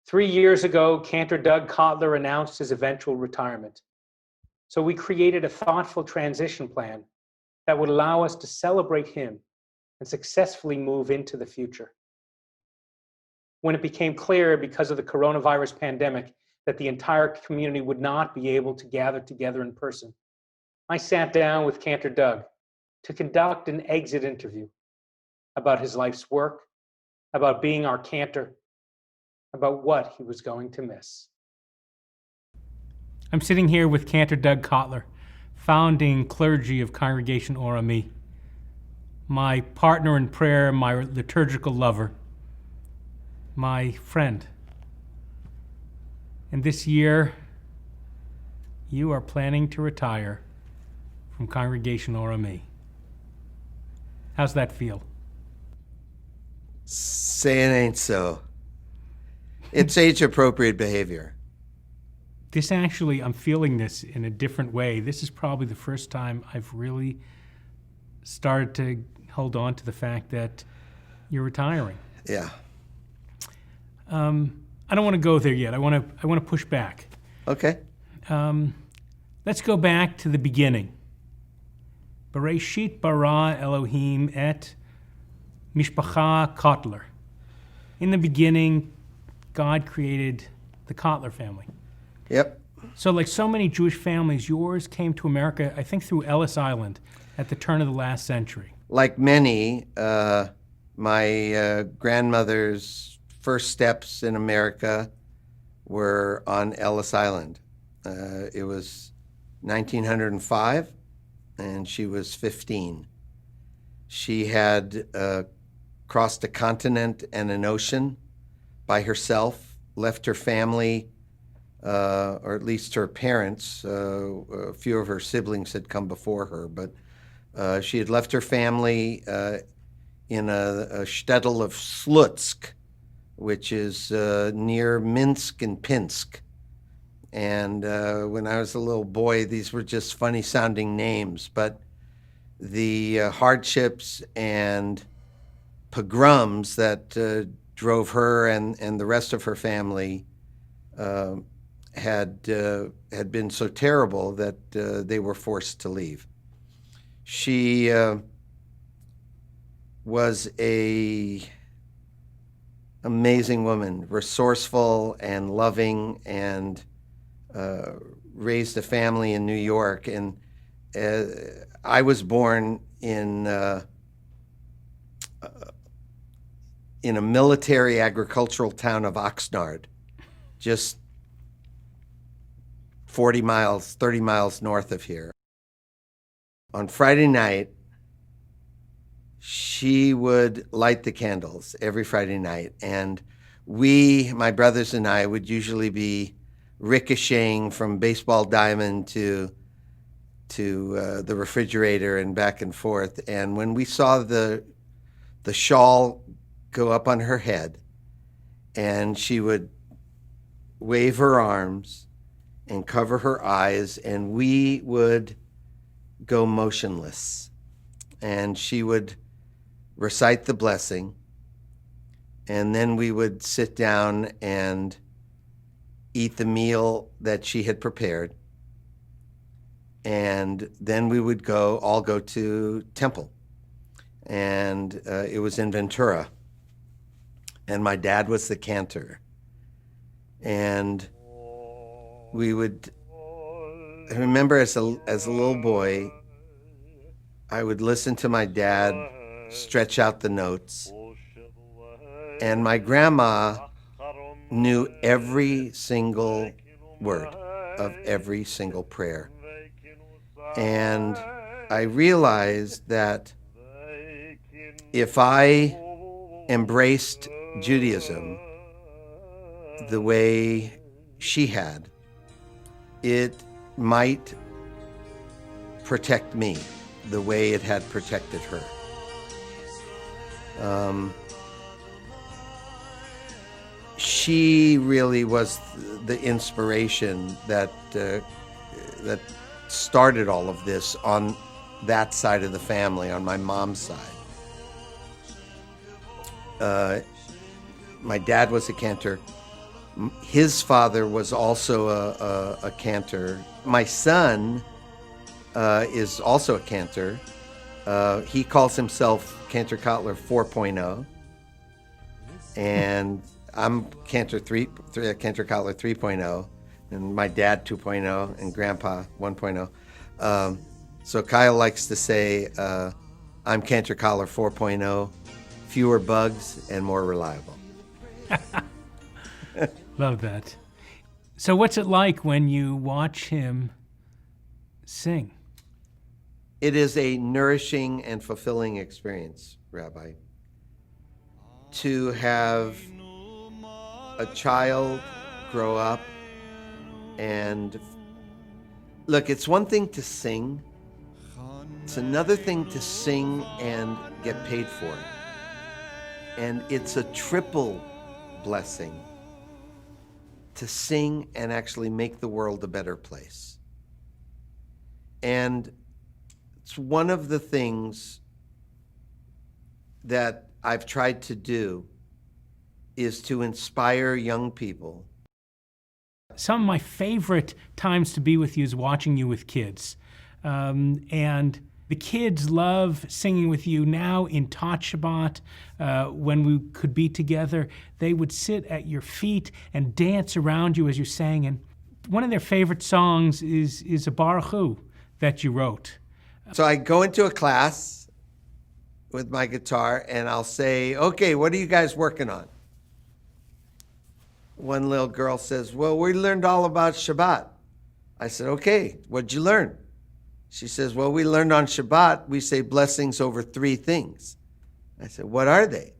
3 years ago, Cantor Doug Cotler announced his eventual retirement. So we created a thoughtful transition plan that would allow us to celebrate him and successfully move into the future. When it became clear because of the coronavirus pandemic that the entire community would not be able to gather together in person, I sat down with Cantor Doug to conduct an exit interview about his life's work, about being our Cantor, about what he was going to miss. I'm sitting here with Cantor Doug Cotler, founding clergy of Congregation Or Ami, my partner in prayer, my liturgical lover, my friend. And this year, you are planning to retire from Congregation Or Ami. How's that feel? Say it ain't so. It's age-appropriate behavior. This actually, I'm feeling this in a different way. This is probably the first time I've really started to hold on to the fact that you're retiring. Yeah. I don't want to go there yet. I want to push back. Okay. Let's go back to the beginning. Bereshit bara Elohim et mishpacha Cotler. In the beginning, God created the Cotler family. Yep. So like so many Jewish families, yours came to America, I think, through Ellis Island at the turn of the last century. Like many, my grandmother's first steps in America were on Ellis Island. It was 1905, and she was 15. She had crossed a continent and an ocean by herself, left her family, or at least her parents. A few of her siblings had come before her, but she had left her family in a shtetl of Slutsk, which is near Minsk and Pinsk. And when I was a little boy, these were just funny-sounding names, but the hardships and pogroms that drove her and the rest of her family had been so terrible that they were forced to leave. She was a amazing woman, resourceful and loving, and raised a family in New York. And I was born in a military agricultural town of Oxnard, just 30 miles north of here. On Friday night, she would light the candles every Friday night, and we, my brothers and I, would usually be ricocheting from baseball diamond to the refrigerator and back and forth. And when we saw the shawl go up on her head, and she would wave her arms and cover her eyes, and we would go motionless, and she would recite the blessing, and then we would sit down and eat the meal that she had prepared, and then we would all go to temple, and it was in Ventura, and my dad was the cantor, and I remember as a little boy, I would listen to my dad stretch out the notes, and my grandma knew every single word of every single prayer. And I realized that if I embraced Judaism the way she had, it might protect me the way it had protected her. She really was the inspiration that started all of this on that side of the family, on my mom's side. My dad was a cantor. His father was also a cantor. My son is also a cantor. He calls himself Cantor Cotler 4.0, and I'm Cantor Cotler 3.0, and my dad 2.0, and Grandpa 1.0. So Kyle likes to say, I'm Cantor Cotler 4.0, fewer bugs and more reliable. Love that. So what's it like when you watch him sing? It is a nourishing and fulfilling experience, Rabbi, to have a child grow up and look, it's one thing to sing. It's another thing to sing and get paid for it. And it's a triple blessing to sing and actually make the world a better place. And it's one of the things that I've tried to do is to inspire young people. Some of my favorite times to be with you is watching you with kids. And the kids love singing with you now in Tot Shabbat. When we could be together, they would sit at your feet and dance around you as you sang. And one of their favorite songs is a Baruch Hu that you wrote. So I go into a class with my guitar and I'll say, okay, what are you guys working on? One little girl says, well, we learned all about Shabbat. I said, okay, what'd you learn? She says, well, we learned on Shabbat, we say blessings over 3 things. I said, what are they?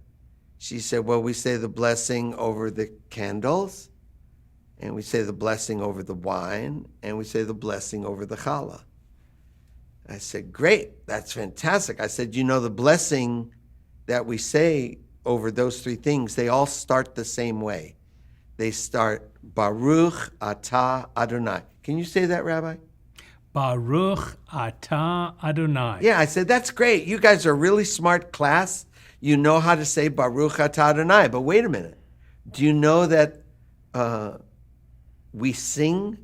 She said, well, we say the blessing over the candles, and we say the blessing over the wine, and we say the blessing over the challah. I said, great, that's fantastic. I said, you know, the blessing that we say over those 3 things, they all start the same way. They start, Baruch Atah Adonai. Can you say that, Rabbi? Baruch Atah Adonai. Yeah, I said, that's great. You guys are a really smart class. You know how to say Baruch Atah Adonai. But wait a minute. Do you know that we sing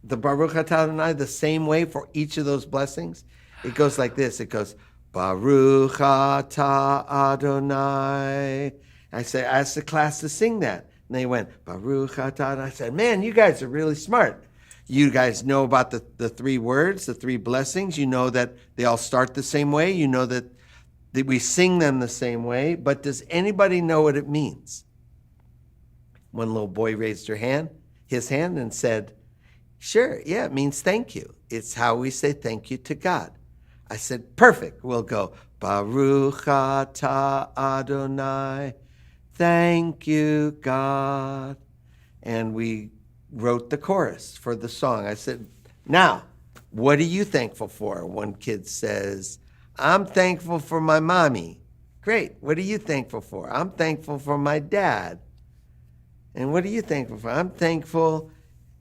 the Baruch Atah Adonai the same way for each of those blessings? It goes like this. It goes, Baruch Atah Adonai. I asked the class to sing that. And they went, Baruch Atah. And I said, man, you guys are really smart. You guys know about the 3 words, the 3 blessings. You know that they all start the same way. You know that we sing them the same way. But does anybody know what it means? One little boy raised his hand and said, sure, yeah, it means thank you. It's how we say thank you to God. I said, perfect. We'll go, Baruch Atah Adonai. Thank you, God. And we wrote the chorus for the song. I said, now, what are you thankful for? One kid says, I'm thankful for my mommy. Great. What are you thankful for? I'm thankful for my dad. And what are you thankful for? I'm thankful.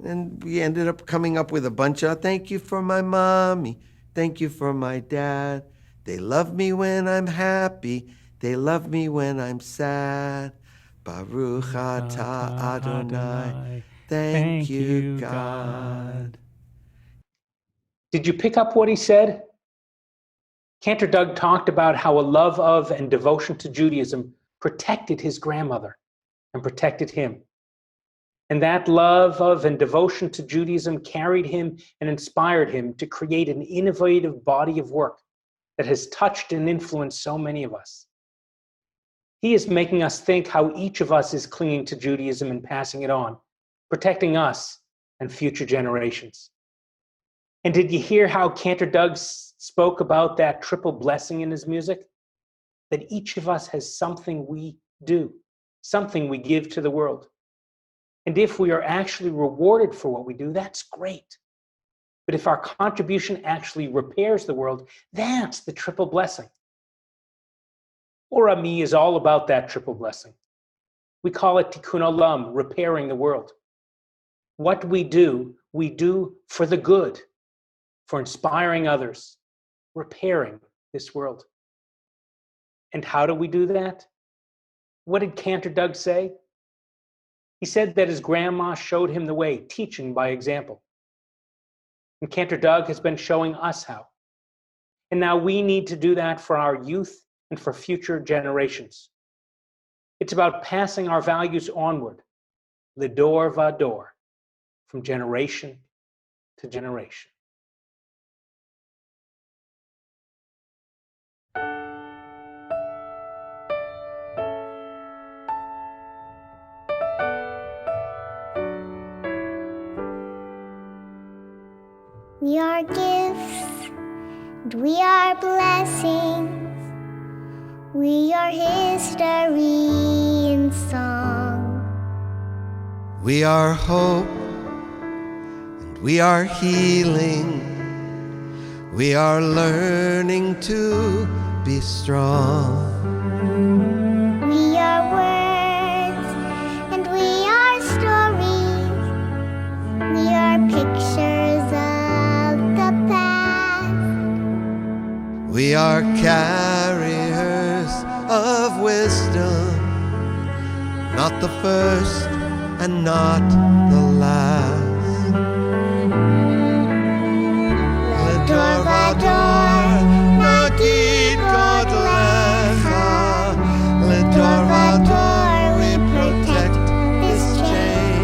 And we ended up coming up with a bunch of, thank you for my mommy. Thank you for my dad. They love me when I'm happy. They love me when I'm sad. Baruch Atah Adonai. Thank you, God. Did you pick up what he said? Cantor Doug talked about how a love of and devotion to Judaism protected his grandmother and protected him. And that love of and devotion to Judaism carried him and inspired him to create an innovative body of work that has touched and influenced so many of us. He is making us think how each of us is clinging to Judaism and passing it on, protecting us and future generations. And did you hear how Cantor Doug spoke about that triple blessing in his music? That each of us has something we do, something we give to the world. And if we are actually rewarded for what we do, that's great. But if our contribution actually repairs the world, that's the triple blessing. Ora Mi is all about that triple blessing. We call it Tikkun Olam, repairing the world. What we do for the good, for inspiring others, repairing this world. And how do we do that? What did Cantor Doug say? He said that his grandma showed him the way, teaching by example. And Cantor Doug has been showing us how. And now we need to do that for our youth and for future generations. It's about passing our values onward, lidor vador, from generation to generation. We are gifts, and we are blessings. We are history in song. We are hope, and we are healing. We are learning to be strong. We are words, and we are stories. We are pictures of the past. We are carriers of wisdom, not the first and not the last. Ledor vador, nagid Kotler. Ledor vador, we protect this chain.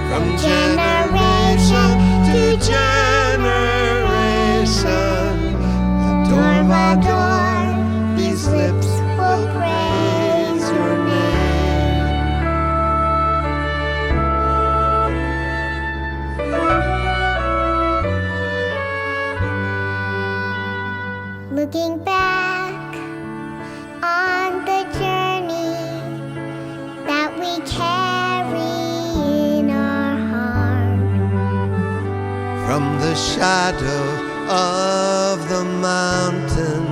From generation to generation. Ledor vador, these lips will praise your name. Looking back on the journey that we carry in our heart. From the shadow of the mountain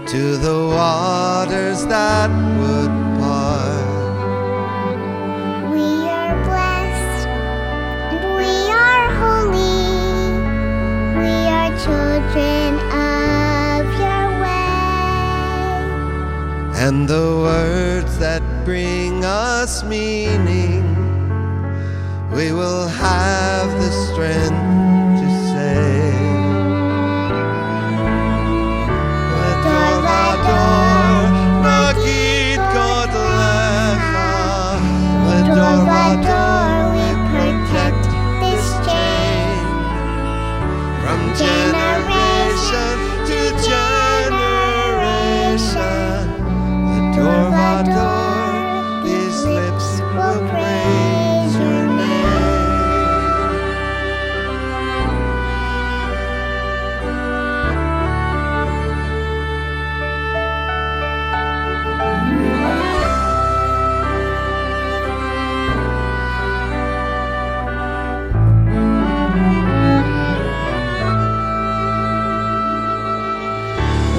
to the waters that would part. We are blessed and we are holy. We are children of your way. And the words that bring us meaning, we will have the strength to say. Ledor vador, nagid Kotler. Ledor vador, we protect this chain. From generation to generation. Ledor vador, these lips will praise your name.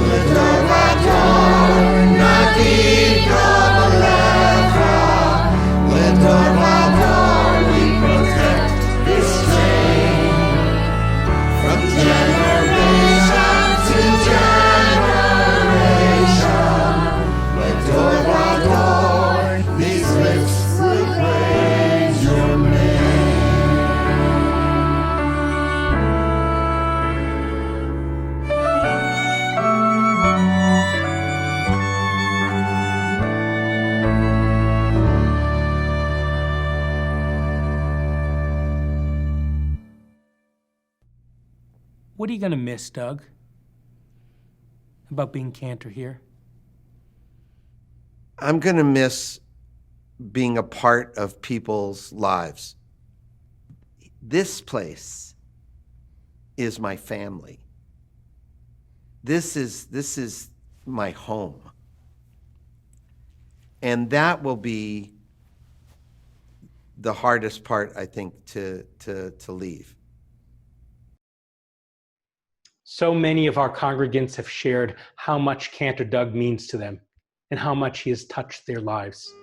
Ledor vador, nagid Kotler. Ledor vador, we protect this chain. From generation to generation. Ledor vador, these lips will praise your name. What are you going to miss, Doug, about being Cantor here? I'm going to miss being a part of people's lives. This place is my family. This is my home. And that will be the hardest part, I think, to leave. So many of our congregants have shared how much Cantor Doug means to them and how much he has touched their lives.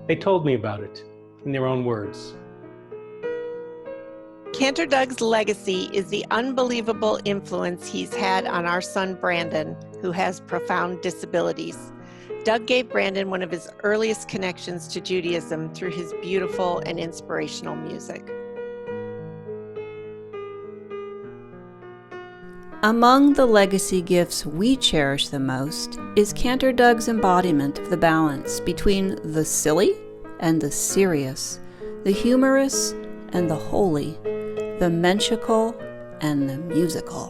They told me about it in their own words. Cantor Doug's legacy is the unbelievable influence he's had on our son Brandon, who has profound disabilities. Doug gave Brandon one of his earliest connections to Judaism through his beautiful and inspirational music. Among the legacy gifts we cherish the most is Cantor Doug's embodiment of the balance between the silly and the serious, the humorous and the holy, the menschikal and the musical.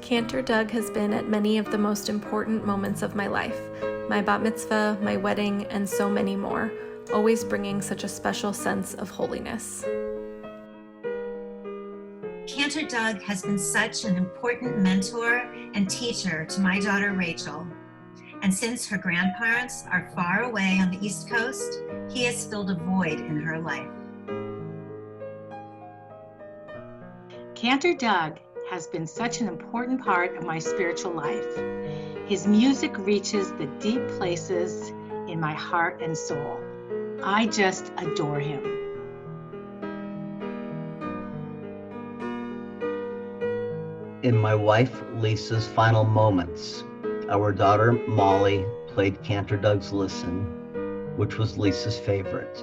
Cantor Doug has been at many of the most important moments of my life, my bat mitzvah, my wedding, and so many more, always bringing such a special sense of holiness. Cantor Doug has been such an important mentor and teacher to my daughter Rachel. And since her grandparents are far away on the East Coast, he has filled a void in her life. Cantor Doug has been such an important part of my spiritual life. His music reaches the deep places in my heart and soul. I just adore him. In my wife Lisa's final moments, our daughter Molly played Cantor Doug's Listen, which was Lisa's favorite.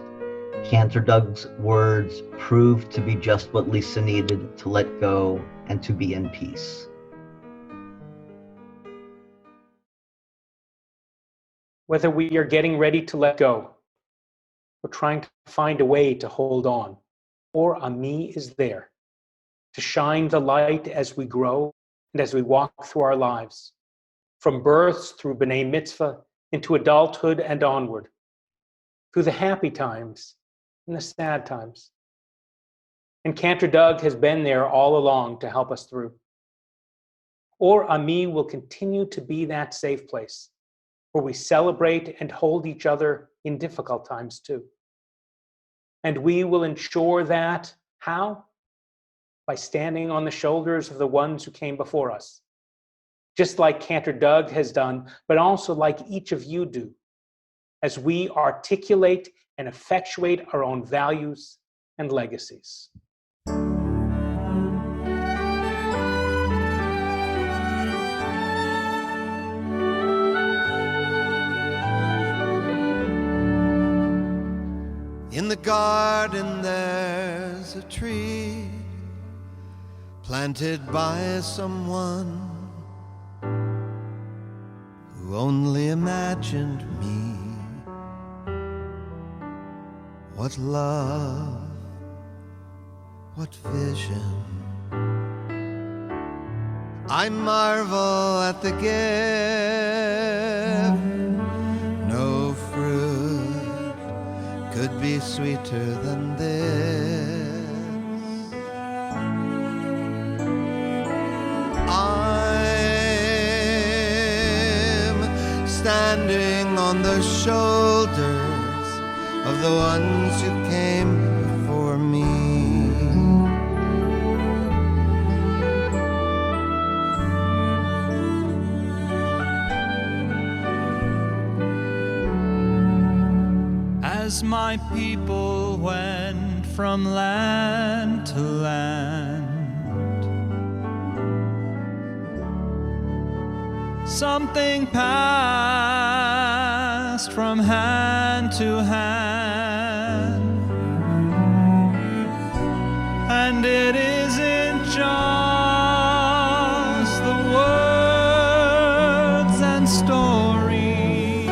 Cantor Doug's words proved to be just what Lisa needed to let go and to be in peace. Whether we are getting ready to let go, or trying to find a way to hold on, or Ami is there to shine the light as we grow and as we walk through our lives, from births through B'nai Mitzvah into adulthood and onward, through the happy times and the sad times. And Cantor Doug has been there all along to help us through. Or Ami will continue to be that safe place where we celebrate and hold each other in difficult times too. And we will ensure that, how? By standing on the shoulders of the ones who came before us, just like Cantor Doug has done, but also like each of you do, as we articulate and effectuate our own values and legacies. In the garden there's a tree planted by someone who only imagined me. What love, what vision. I marvel at the gift. No fruit could be sweeter than this. I'm standing on the shoulders of the ones who came before me. As my people went from land to land, something passed from hand to hand, and it isn't just the words and stories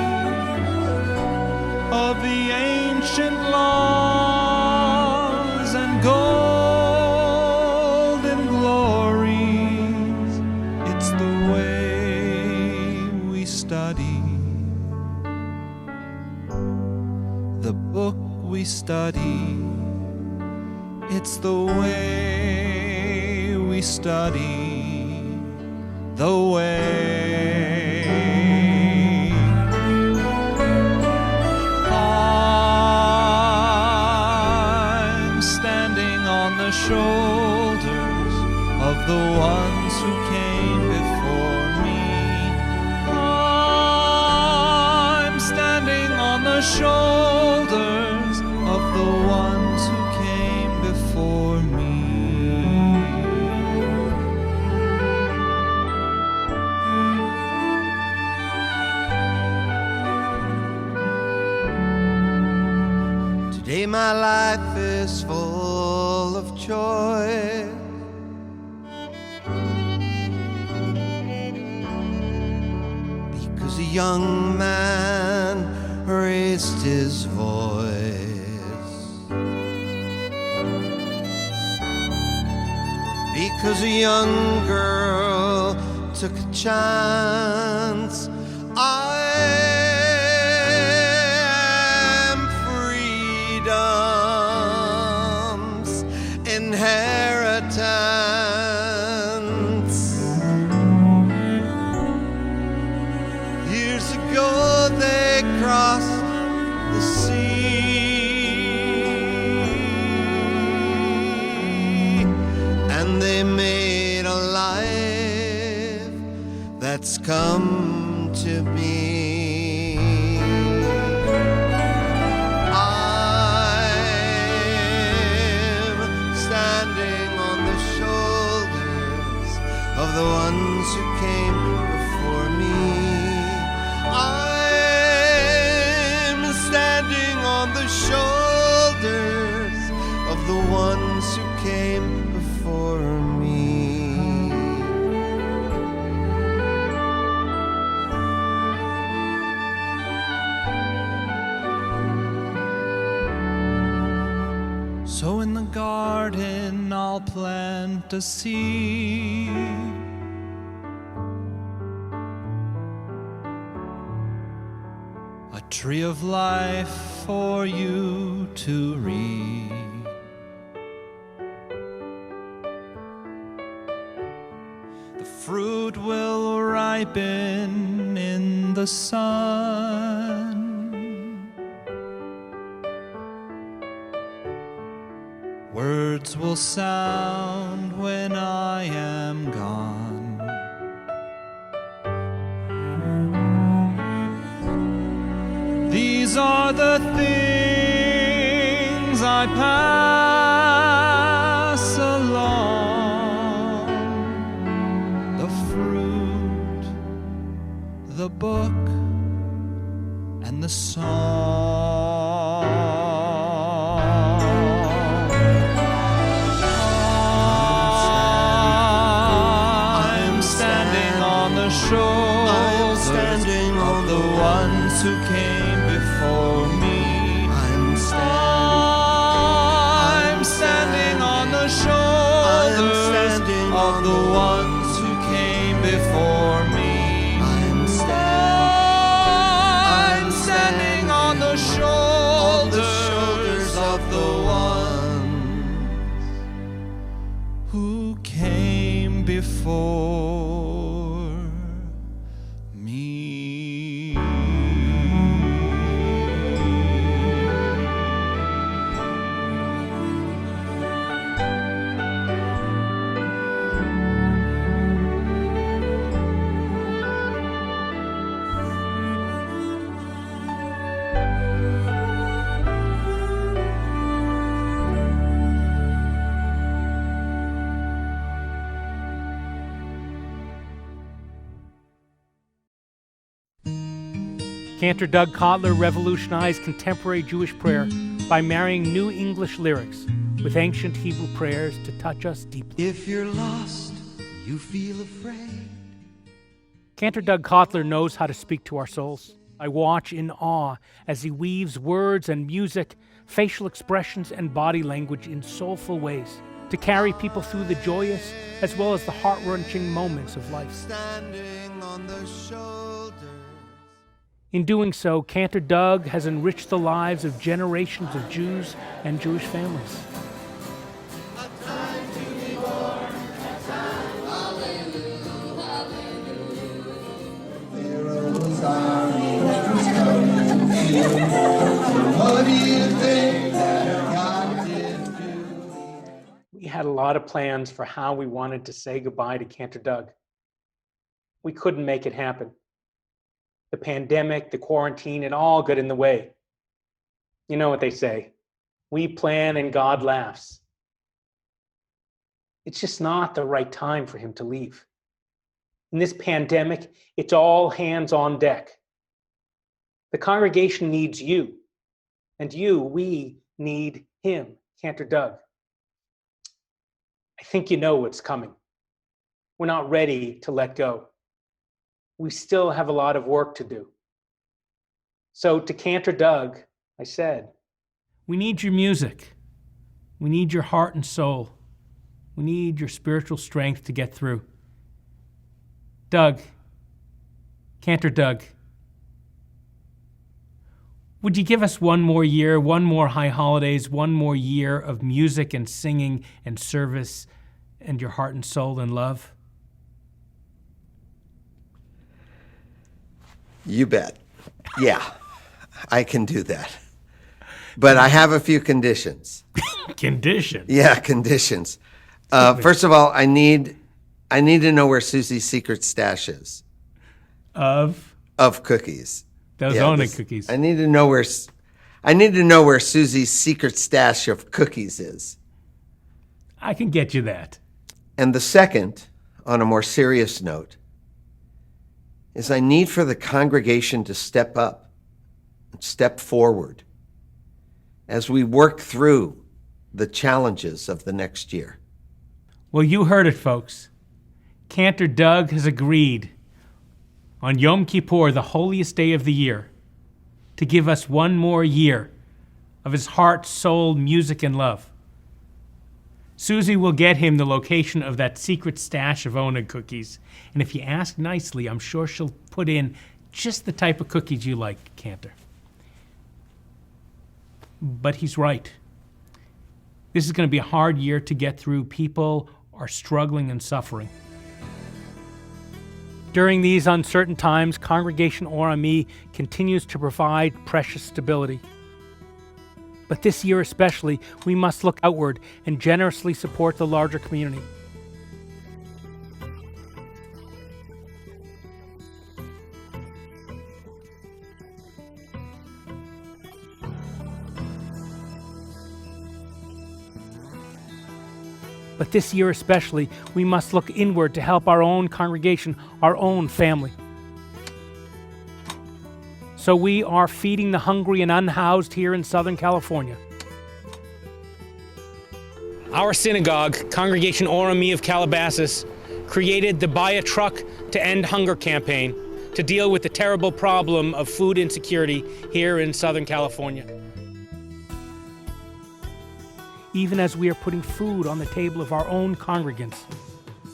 of the ancient laws and golden glories. It's the way we study, the book we study. It's the way we study, the way. I'm standing on the shoulders of the ones who came before me. I'm standing on the shoulders of the ones who came before me. Hey, my life is full of joy. Because a young man raised his voice. Because a young girl took a chance. I am freedom's inheritance. Years ago they crossed the sea, and they made a life that's come to me. I'm standing on the shoulders of the ones who came before me. I'm standing on the shoulders of the ones who came before me. So in the garden I'll plant a seed, a tree of life for you to read. The fruit will ripen in the sun. Words will sound when I am gone. These are the things I pass along. The fruit, the book, and the song. I'm standing on the ones who came before me. I'm standing on the shoulders of the ones who came before me. I'm standing on the shoulders of the ones who came before. Cantor Doug Cotler revolutionized contemporary Jewish prayer by marrying New English lyrics with ancient Hebrew prayers to touch us deeply. If you're lost, you feel afraid. Cantor Doug Cotler knows how to speak to our souls. I watch in awe as he weaves words and music, facial expressions, and body language in soulful ways to carry people through the joyous as well as the heart-wrenching moments of life. Standing on the shoulders. In doing so, Cantor Doug has enriched the lives of generations of Jews and Jewish families. We had a lot of plans for how we wanted to say goodbye to Cantor Doug. We couldn't make it happen. The pandemic, the quarantine, it all got in the way. You know what they say, we plan and God laughs. It's just not the right time for him to leave. In this pandemic, it's all hands on deck. The congregation needs you, and you, we need him, Cantor Doug. I think you know what's coming. We're not ready to let go. We still have a lot of work to do. So to Cantor Doug, I said, we need your music. We need your heart and soul. We need your spiritual strength to get through. Doug, Cantor Doug, would you give us one more year, one more high holidays, one more year of music and singing and service and your heart and soul and love? You bet. Yeah, I can do that. But I have a few conditions. Conditions? Yeah, conditions. First of all, I need to know where Susie's secret stash is. Of cookies. Those Ona cookies. I need to know where Susie's secret stash of cookies is. I can get you that. And the second, on a more serious note, is I need for the congregation to step up and step forward as we work through the challenges of the next year. Well, you heard it, folks. Cantor Doug has agreed on Yom Kippur, the holiest day of the year, to give us one more year of his heart, soul, music, and love. Susie will get him the location of that secret stash of Ona cookies. And if you ask nicely, I'm sure she'll put in just the type of cookies you like, Cantor. But he's right. This is going to be a hard year to get through. People are struggling and suffering. During these uncertain times, Congregation Orami continues to provide precious stability. But this year especially, we must look outward and generously support the larger community. But this year especially, we must look inward to help our own congregation, our own family. So we are feeding the hungry and unhoused here in Southern California. Our synagogue, Congregation Orami of Calabasas, created the Buy a Truck to End Hunger campaign to deal with the terrible problem of food insecurity here in Southern California. Even as we are putting food on the table of our own congregants,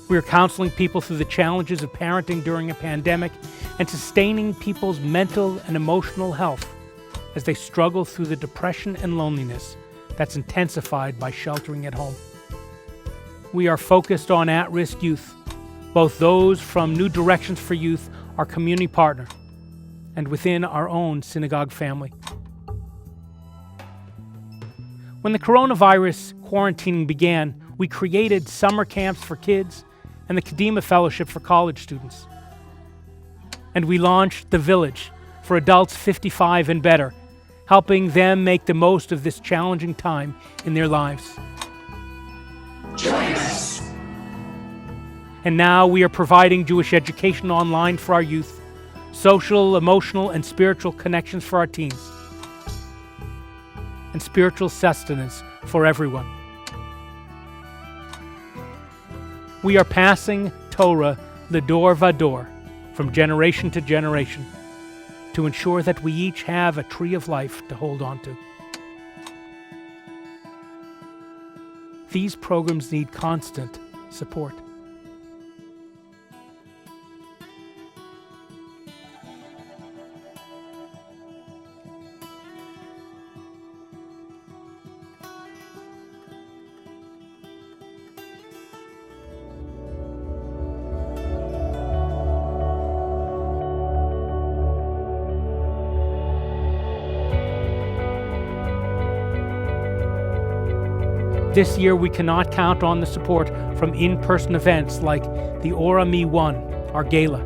we are counseling people through the challenges of parenting during a pandemic and sustaining people's mental and emotional health as they struggle through the depression and loneliness that's intensified by sheltering at home. We are focused on at-risk youth, both those from New Directions for Youth, our community partner, and within our own synagogue family. When the coronavirus quarantining began, we created summer camps for kids and the Kadima Fellowship for college students. And we launched The Village for adults 55 and better, helping them make the most of this challenging time in their lives. Join us! And now we are providing Jewish education online for our youth, social, emotional, and spiritual connections for our teens, and spiritual sustenance for everyone. We are passing Torah Ledor Vador from generation to generation to ensure that we each have a tree of life to hold on to. These programs need constant support. This year, we cannot count on the support from in-person events like the Orami One, our gala,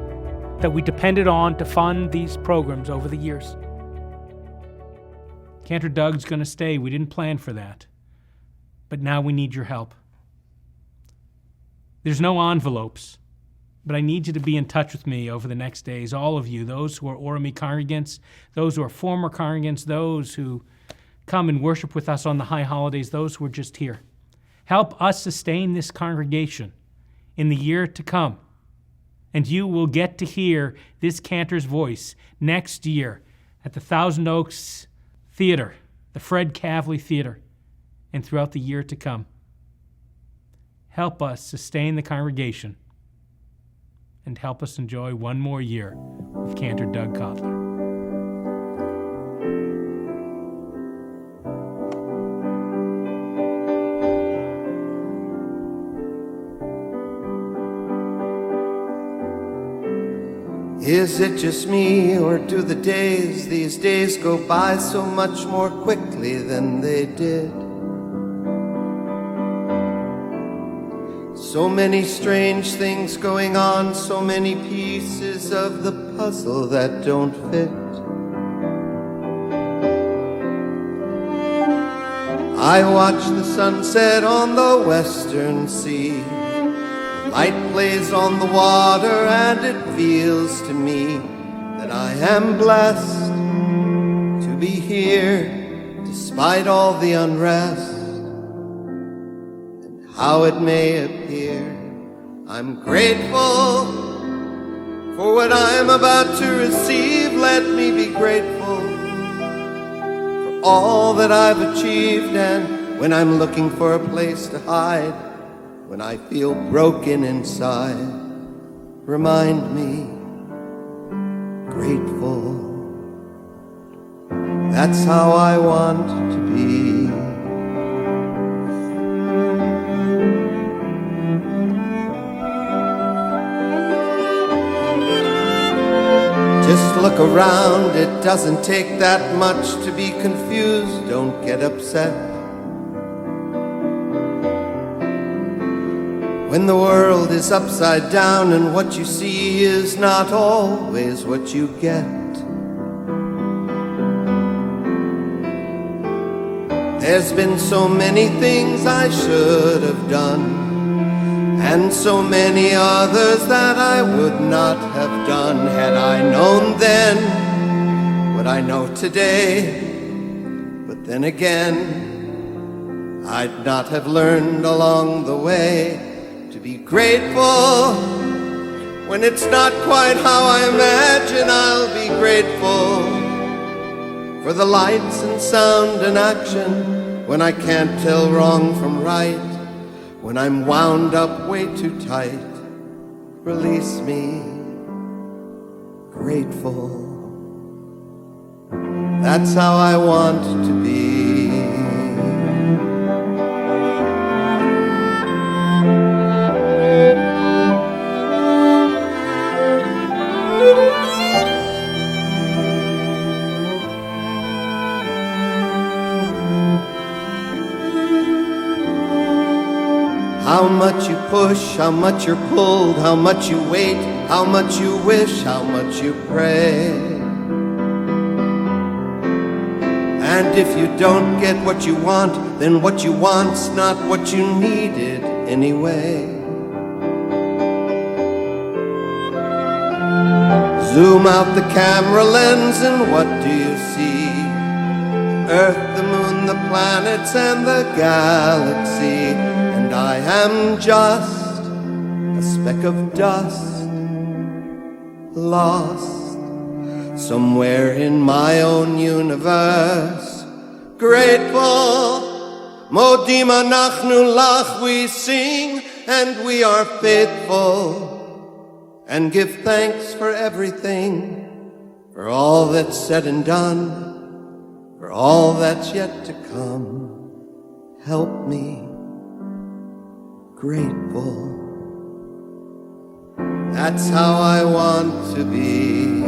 that we depended on to fund these programs over the years. Cantor Doug's going to stay. We didn't plan for that. But now we need your help. There's no envelopes, but I need you to be in touch with me over the next days, all of you, those who are Orami congregants, those who are former congregants, those who come and worship with us on the high holidays, those who are just here. Help us sustain this congregation in the year to come. And you will get to hear this Cantor's voice next year at the Thousand Oaks Theater, the Fred Cavley Theater, and throughout the year to come. Help us sustain the congregation and help us enjoy one more year with Cantor Doug Cotler. Is it just me, or do the days these days go by so much more quickly than they did? So many strange things going on, so many pieces of the puzzle that don't fit. I watch the sunset on the western sea. Light plays on the water, and it feels to me that I am blessed to be here despite all the unrest. And how it may appear, I'm grateful for what I'm about to receive. Let me be grateful for all that I've achieved, and when I'm looking for a place to hide, when I feel broken inside, remind me, grateful. That's how I want to be. Just look around, it doesn't take that much to be confused. Don't get upset when the world is upside down and what you see is not always what you get. There's been so many things I should have done, and so many others that I would not have done had I known then what I know today. But then again, I'd not have learned along the way to be grateful when it's not quite how I imagine. I'll be grateful for the lights and sound and action when I can't tell wrong from right, when I'm wound up way too tight. Release me, grateful. That's how I want to be. How much you push, how much you're pulled, how much you wait, how much you wish, how much you pray. And if you don't get what you want, then what you want's not what you needed anyway. Zoom out the camera lens and what do you see? Earth, the moon, the planets, and the galaxy. And I am just a speck of dust, lost somewhere in my own universe. Grateful, Modim anachnu lach, we sing and we are faithful, and give thanks for everything, for all that's said and done, for all that's yet to come. Help me, grateful. That's how I want to be.